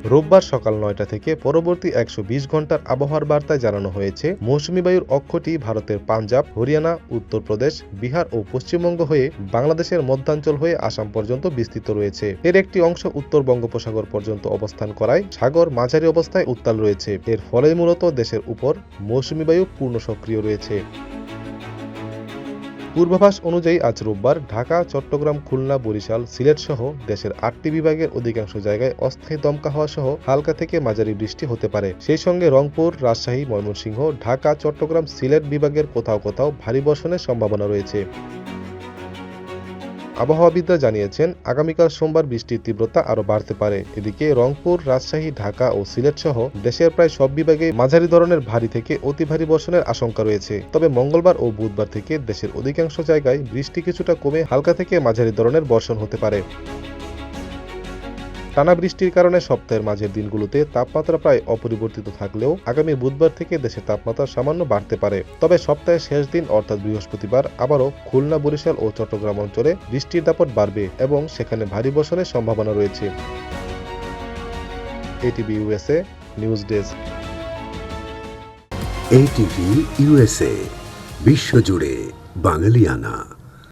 রোববার সকাল ৯টা থেকে পরবর্তী ১২০ ঘন্টার আবহাওয়ার বার্তায় জানানো হয়েছে, মৌসুমী বায়ুর অক্ষটি ভারতের পাঞ্জাব, হরিয়ানা, উত্তরপ্রদেশ, বিহার ও পশ্চিমবঙ্গ হয়ে বাংলাদেশের মধ্যাঞ্চল হয়ে আসাম পর্যন্ত বিস্তৃত রয়েছে। এর একটি অংশ উত্তর বঙ্গোপসাগর পর্যন্ত অবস্থান করায় সাগর মাঝারি অবস্থায় উত্তাল রয়েছে। এর ফলে মূলত দেশের উপর মৌসুমী বায়ু পূর্ণ সক্রিয় রয়েছে। পূর্বাভাস অনুযায়ী আজ রোববার ঢাকা, চট্টগ্রাম, খুলনা, বরিশাল, সিলেট সহ দেশের ৮টি বিভাগের অধিকাংশ জায়গায় অস্থায়ী দমকা হাওয়া সহ হালকা থেকে মাঝারি বৃষ্টি হতে পারে। সেই সঙ্গে রংপুর, রাজশাহী, ময়মনসিংহ, ঢাকা, চট্টগ্রাম, সিলেট বিভাগের কোথাও কোথাও ভারী বর্ষণের সম্ভাবনা রয়েছে। আবহাওয়াবিদরা জানিয়েছেন, আগামীকাল সোমবার বৃষ্টির তীব্রতা আরও বাড়তে পারে। এদিকে রংপুর, রাজশাহী, ঢাকা ও সিলেট সহ দেশের প্রায় সব বিভাগে মাঝারি ধরনের ভারী থেকে অতি ভারী বর্ষণের আশঙ্কা রয়েছে। তবে মঙ্গলবার ও বুধবার থেকে দেশের অধিকাংশ জায়গায় বৃষ্টি কিছুটা কমে হালকা থেকে মাঝারি ধরনের বর্ষণ হতে পারে। টানা বৃষ্টির কারণে সপ্তাহের মাঝের দিনগুলোতে তাপমাত্রা প্রায় অপরিবর্তিত থাকলেও আগামী বুধবার থেকে দেশের তাপমাত্রা সামান্য বাড়তে পারে। তবে সপ্তাহের শেষ দিন অর্থাৎ বৃহস্পতিবার আবারও খুলনা, বরিশাল ও চট্টগ্রাম অঞ্চলে বৃষ্টির দাপট বাড়বে এবং সেখানে ভারী বর্ষণের সম্ভাবনা রয়েছে। ATV USA news desk. ATV USA, বিশ্বজুড়ে বাঙালিয়ানা।